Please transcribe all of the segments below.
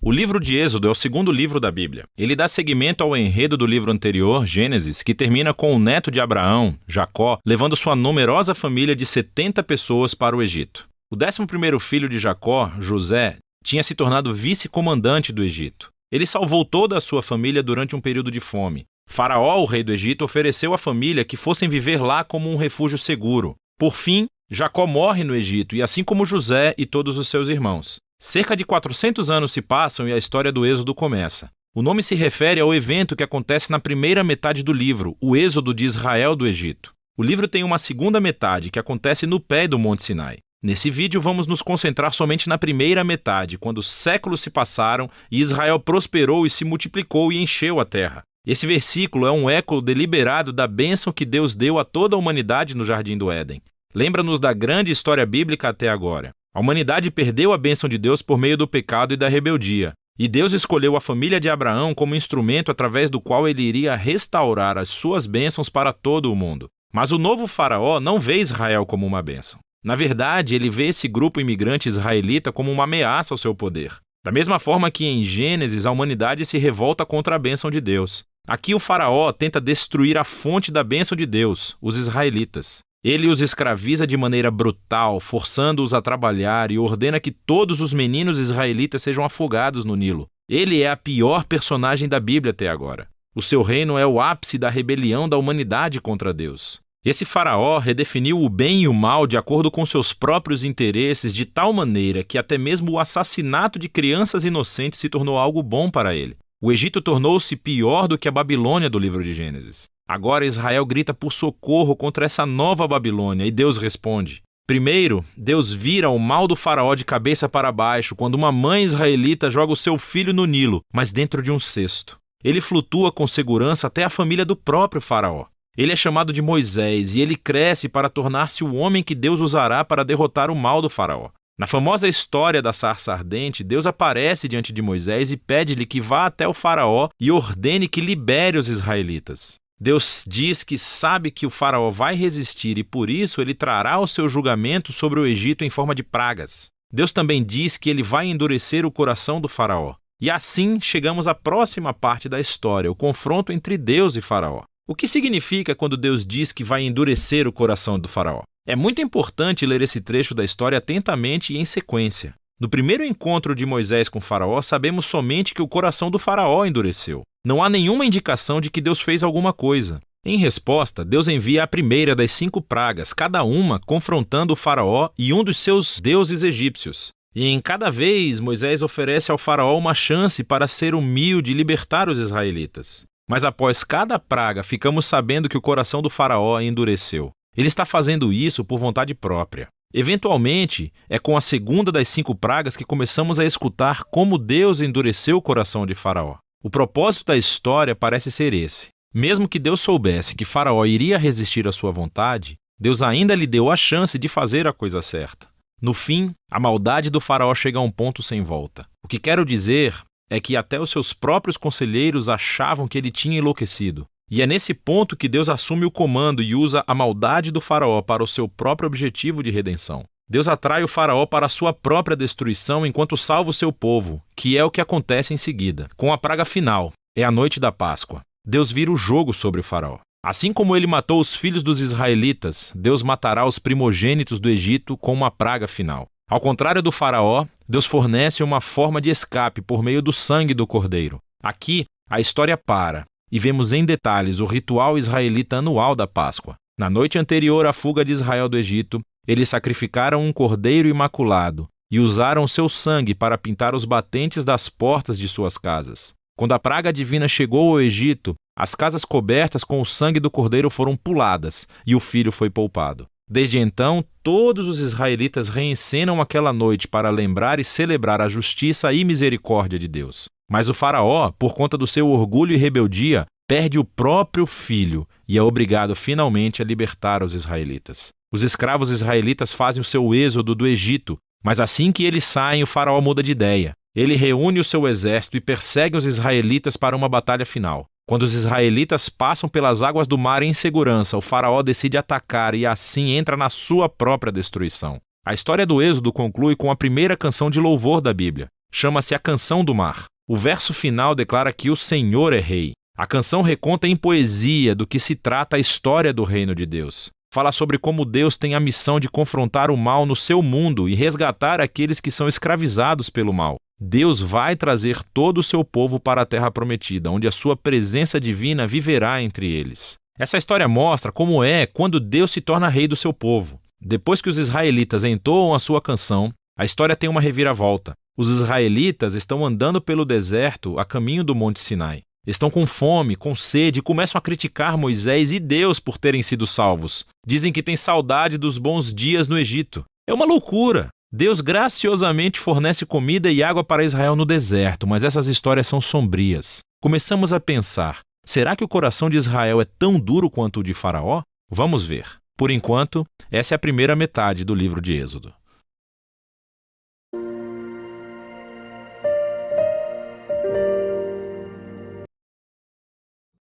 O livro de Êxodo é o segundo livro da Bíblia. Ele dá seguimento ao enredo do livro anterior, Gênesis, que termina com o neto de Abraão, Jacó, levando sua numerosa família de 70 pessoas para o Egito. O 11º filho de Jacó, José, tinha se tornado vice-comandante do Egito. Ele salvou toda a sua família durante um período de fome. Faraó, o rei do Egito, ofereceu à família que fossem viver lá como um refúgio seguro. Por fim, Jacó morre no Egito, e assim como José e todos os seus irmãos. Cerca de 400 anos se passam e a história do Êxodo começa. O nome se refere ao evento que acontece na primeira metade do livro, o Êxodo de Israel do Egito. O livro tem uma segunda metade, que acontece no pé do Monte Sinai. Nesse vídeo vamos nos concentrar somente na primeira metade, quando séculos se passaram e Israel prosperou e se multiplicou e encheu a terra. Esse versículo é um eco deliberado da bênção que Deus deu a toda a humanidade no Jardim do Éden. Lembra-nos da grande história bíblica até agora. A humanidade perdeu a bênção de Deus por meio do pecado e da rebeldia. E Deus escolheu a família de Abraão como instrumento através do qual ele iria restaurar as suas bênçãos para todo o mundo. Mas o novo faraó não vê Israel como uma bênção. Na verdade, ele vê esse grupo imigrante israelita como uma ameaça ao seu poder. Da mesma forma que em Gênesis a humanidade se revolta contra a bênção de Deus. Aqui o faraó tenta destruir a fonte da bênção de Deus, os israelitas. Ele os escraviza de maneira brutal, forçando-os a trabalhar e ordena que todos os meninos israelitas sejam afogados no Nilo. Ele é a pior personagem da Bíblia até agora. O seu reino é o ápice da rebelião da humanidade contra Deus. Esse faraó redefiniu o bem e o mal de acordo com seus próprios interesses de tal maneira que até mesmo o assassinato de crianças inocentes se tornou algo bom para ele. O Egito tornou-se pior do que a Babilônia do livro de Gênesis. Agora Israel grita por socorro contra essa nova Babilônia e Deus responde. Primeiro, Deus vira o mal do faraó de cabeça para baixo quando uma mãe israelita joga o seu filho no Nilo, mas dentro de um cesto. Ele flutua com segurança até a família do próprio faraó. Ele é chamado de Moisés e ele cresce para tornar-se o homem que Deus usará para derrotar o mal do faraó. Na famosa história da sarça ardente, Deus aparece diante de Moisés e pede-lhe que vá até o faraó e ordene que libere os israelitas. Deus diz que sabe que o faraó vai resistir e por isso ele trará o seu julgamento sobre o Egito em forma de pragas. Deus também diz que ele vai endurecer o coração do faraó. E assim chegamos à próxima parte da história, o confronto entre Deus e faraó. O que significa quando Deus diz que vai endurecer o coração do faraó? É muito importante ler esse trecho da história atentamente e em sequência. No primeiro encontro de Moisés com faraó, sabemos somente que o coração do faraó endureceu. Não há nenhuma indicação de que Deus fez alguma coisa. Em resposta, Deus envia a primeira das 5 pragas, cada uma confrontando o faraó e um dos seus deuses egípcios. E em cada vez, Moisés oferece ao faraó uma chance para ser humilde e libertar os israelitas. Mas após cada praga, ficamos sabendo que o coração do faraó endureceu. Ele está fazendo isso por vontade própria. Eventualmente, é com a segunda das 5 pragas que começamos a escutar como Deus endureceu o coração de faraó. O propósito da história parece ser esse. Mesmo que Deus soubesse que faraó iria resistir à sua vontade, Deus ainda lhe deu a chance de fazer a coisa certa. No fim, a maldade do faraó chega a um ponto sem volta. O que quero dizer é que até os seus próprios conselheiros achavam que ele tinha enlouquecido. E é nesse ponto que Deus assume o comando e usa a maldade do faraó para o seu próprio objetivo de redenção. Deus atrai o faraó para a sua própria destruição enquanto salva o seu povo, que é o que acontece em seguida. Com a praga final, é a noite da Páscoa. Deus vira o jogo sobre o faraó. Assim como ele matou os filhos dos israelitas, Deus matará os primogênitos do Egito com uma praga final. Ao contrário do faraó, Deus fornece uma forma de escape por meio do sangue do cordeiro. Aqui, a história para e vemos em detalhes o ritual israelita anual da Páscoa. Na noite anterior à fuga de Israel do Egito, eles sacrificaram um cordeiro imaculado e usaram seu sangue para pintar os batentes das portas de suas casas. Quando a praga divina chegou ao Egito, as casas cobertas com o sangue do cordeiro foram puladas e o filho foi poupado. Desde então, todos os israelitas reencenam aquela noite para lembrar e celebrar a justiça e misericórdia de Deus. Mas o faraó, por conta do seu orgulho e rebeldia, perde o próprio filho e é obrigado finalmente a libertar os israelitas. Os escravos israelitas fazem o seu êxodo do Egito, mas assim que eles saem, o faraó muda de ideia. Ele reúne o seu exército e persegue os israelitas para uma batalha final. Quando os israelitas passam pelas águas do mar em segurança, o faraó decide atacar e assim entra na sua própria destruição. A história do Êxodo conclui com a primeira canção de louvor da Bíblia. Chama-se a Canção do Mar. O verso final declara que o Senhor é rei. A canção reconta em poesia do que se trata a história do reino de Deus. Fala sobre como Deus tem a missão de confrontar o mal no seu mundo e resgatar aqueles que são escravizados pelo mal. Deus vai trazer todo o seu povo para a terra prometida, onde a sua presença divina viverá entre eles. Essa história mostra como é quando Deus se torna rei do seu povo. Depois que os israelitas entoam a sua canção, a história tem uma reviravolta. Os israelitas estão andando pelo deserto a caminho do Monte Sinai. Estão com fome, com sede e começam a criticar Moisés e Deus por terem sido salvos. Dizem que têm saudade dos bons dias no Egito. É uma loucura. Deus graciosamente fornece comida e água para Israel no deserto, mas essas histórias são sombrias. Começamos a pensar, será que o coração de Israel é tão duro quanto o de Faraó? Vamos ver. Por enquanto, essa é a primeira metade do livro de Êxodo.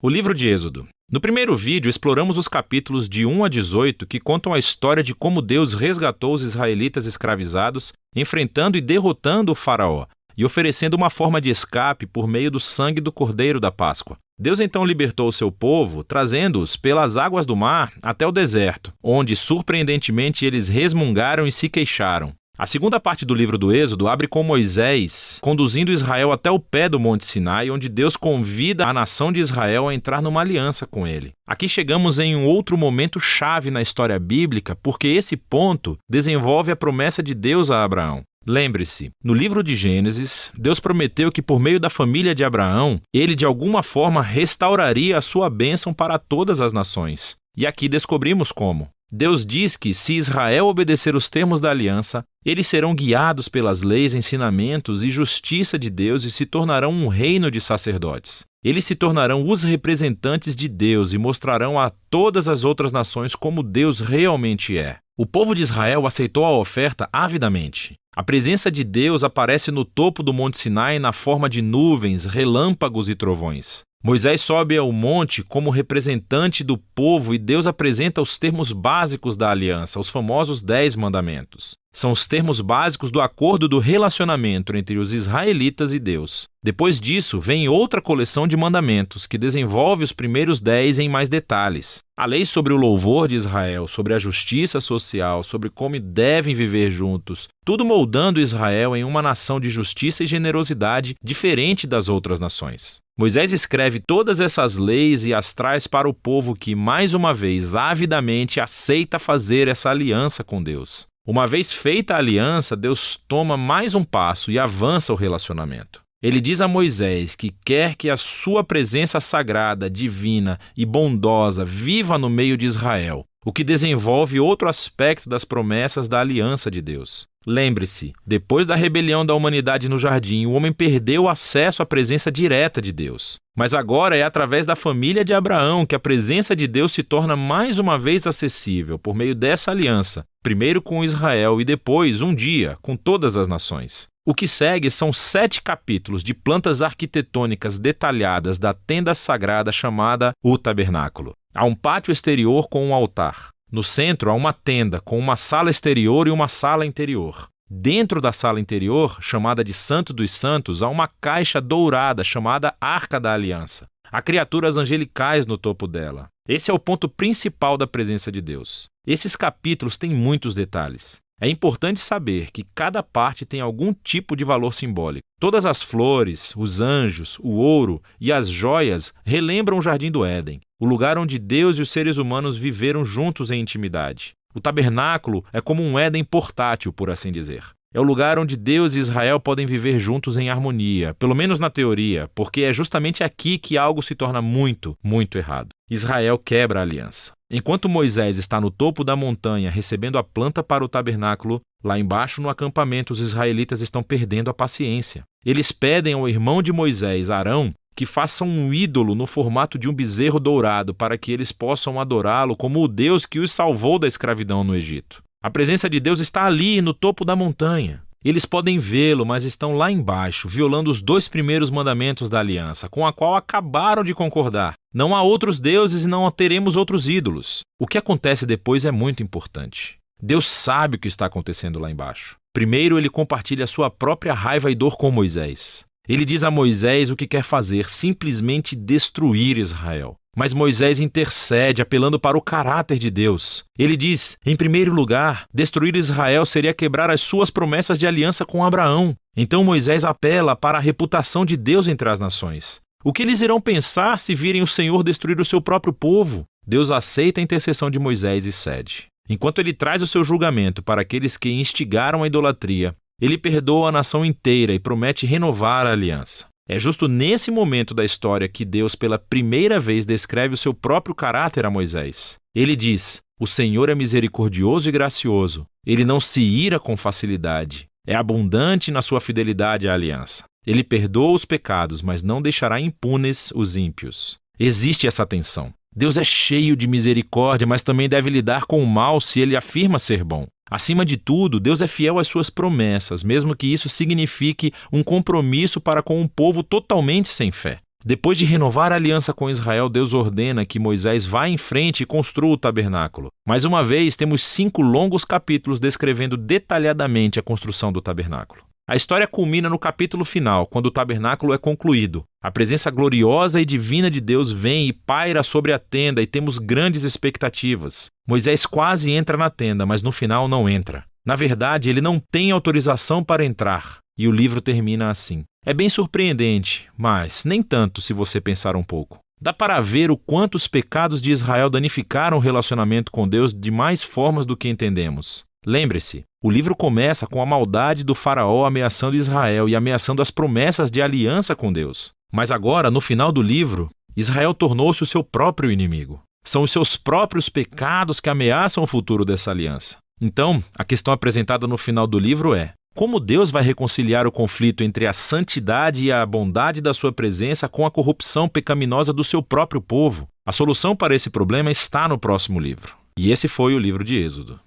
O livro de Êxodo. No primeiro vídeo, exploramos os capítulos de 1 a 18 que contam a história de como Deus resgatou os israelitas escravizados, enfrentando e derrotando o faraó e oferecendo uma forma de escape por meio do sangue do Cordeiro da Páscoa. Deus então libertou o seu povo, trazendo-os pelas águas do mar até o deserto, onde, surpreendentemente, eles resmungaram e se queixaram. A segunda parte do livro do Êxodo abre com Moisés conduzindo Israel até o pé do Monte Sinai, onde Deus convida a nação de Israel a entrar numa aliança com ele. Aqui chegamos em um outro momento chave na história bíblica, porque esse ponto desenvolve a promessa de Deus a Abraão. Lembre-se, no livro de Gênesis, Deus prometeu que por meio da família de Abraão, ele de alguma forma restauraria a sua bênção para todas as nações. E aqui descobrimos como. Deus diz que, se Israel obedecer os termos da aliança, eles serão guiados pelas leis, ensinamentos e justiça de Deus e se tornarão um reino de sacerdotes. Eles se tornarão os representantes de Deus e mostrarão a todas as outras nações como Deus realmente é. O povo de Israel aceitou a oferta avidamente. A presença de Deus aparece no topo do Monte Sinai na forma de nuvens, relâmpagos e trovões. Moisés sobe ao monte como representante do povo e Deus apresenta os termos básicos da aliança, os famosos 10 mandamentos. São os termos básicos do acordo do relacionamento entre os israelitas e Deus. Depois disso, vem outra coleção de mandamentos que desenvolve os primeiros 10 em mais detalhes. A lei sobre o louvor de Israel, sobre a justiça social, sobre como devem viver juntos, tudo moldando Israel em uma nação de justiça e generosidade diferente das outras nações. Moisés escreve todas essas leis e as traz para o povo que, mais uma vez, avidamente aceita fazer essa aliança com Deus. Uma vez feita a aliança, Deus toma mais um passo e avança o relacionamento. Ele diz a Moisés que quer que a sua presença sagrada, divina e bondosa viva no meio de Israel, o que desenvolve outro aspecto das promessas da aliança de Deus. Lembre-se, depois da rebelião da humanidade no jardim, o homem perdeu o acesso à presença direta de Deus. Mas agora é através da família de Abraão que a presença de Deus se torna mais uma vez acessível por meio dessa aliança, primeiro com Israel e depois, um dia, com todas as nações. O que segue são 7 capítulos de plantas arquitetônicas detalhadas da tenda sagrada chamada o tabernáculo. Há um pátio exterior com um altar. No centro há uma tenda com uma sala exterior e uma sala interior. Dentro da sala interior, chamada de Santo dos Santos, há uma caixa dourada chamada Arca da Aliança. Há criaturas angelicais no topo dela. Esse é o ponto principal da presença de Deus. Esses capítulos têm muitos detalhes. É importante saber que cada parte tem algum tipo de valor simbólico. Todas as flores, os anjos, o ouro e as joias relembram o Jardim do Éden, o lugar onde Deus e os seres humanos viveram juntos em intimidade. O tabernáculo é como um Éden portátil, por assim dizer. É o lugar onde Deus e Israel podem viver juntos em harmonia, pelo menos na teoria, porque é justamente aqui que algo se torna muito, muito errado. Israel quebra a aliança. Enquanto Moisés está no topo da montanha recebendo a planta para o tabernáculo, lá embaixo no acampamento os israelitas estão perdendo a paciência. Eles pedem ao irmão de Moisés, Arão, que faça um ídolo no formato de um bezerro dourado para que eles possam adorá-lo como o Deus que os salvou da escravidão no Egito. A presença de Deus está ali, no topo da montanha. Eles podem vê-lo, mas estão lá embaixo, violando os 2 primeiros mandamentos da aliança, com a qual acabaram de concordar. Não há outros deuses e não teremos outros ídolos. O que acontece depois é muito importante. Deus sabe o que está acontecendo lá embaixo. Primeiro, ele compartilha sua própria raiva e dor com Moisés. Ele diz a Moisés o que quer fazer, simplesmente destruir Israel. Mas Moisés intercede, apelando para o caráter de Deus. Ele diz, em primeiro lugar, destruir Israel seria quebrar as suas promessas de aliança com Abraão. Então Moisés apela para a reputação de Deus entre as nações. O que eles irão pensar se virem o Senhor destruir o seu próprio povo? Deus aceita a intercessão de Moisés e cede. Enquanto ele traz o seu julgamento para aqueles que instigaram a idolatria, ele perdoa a nação inteira e promete renovar a aliança. É justo nesse momento da história que Deus pela primeira vez descreve o seu próprio caráter a Moisés. Ele diz, o Senhor é misericordioso e gracioso. Ele não se ira com facilidade. É abundante na sua fidelidade à aliança. Ele perdoa os pecados, mas não deixará impunes os ímpios. Existe essa tensão. Deus é cheio de misericórdia, mas também deve lidar com o mal se ele afirma ser bom. Acima de tudo, Deus é fiel às suas promessas, mesmo que isso signifique um compromisso para com um povo totalmente sem fé. Depois de renovar a aliança com Israel, Deus ordena que Moisés vá em frente e construa o tabernáculo. Mais uma vez, temos 5 longos capítulos descrevendo detalhadamente a construção do tabernáculo. A história culmina no capítulo final, quando o tabernáculo é concluído. A presença gloriosa e divina de Deus vem e paira sobre a tenda e temos grandes expectativas. Moisés quase entra na tenda, mas no final não entra. Na verdade, ele não tem autorização para entrar. E o livro termina assim. É bem surpreendente, mas nem tanto se você pensar um pouco. Dá para ver o quanto os pecados de Israel danificaram o relacionamento com Deus de mais formas do que entendemos. Lembre-se, o livro começa com a maldade do faraó ameaçando Israel e ameaçando as promessas de aliança com Deus. Mas agora, no final do livro, Israel tornou-se o seu próprio inimigo. São os seus próprios pecados que ameaçam o futuro dessa aliança. Então, a questão apresentada no final do livro é: como Deus vai reconciliar o conflito entre a santidade e a bondade da sua presença com a corrupção pecaminosa do seu próprio povo? A solução para esse problema está no próximo livro. E esse foi o livro de Êxodo.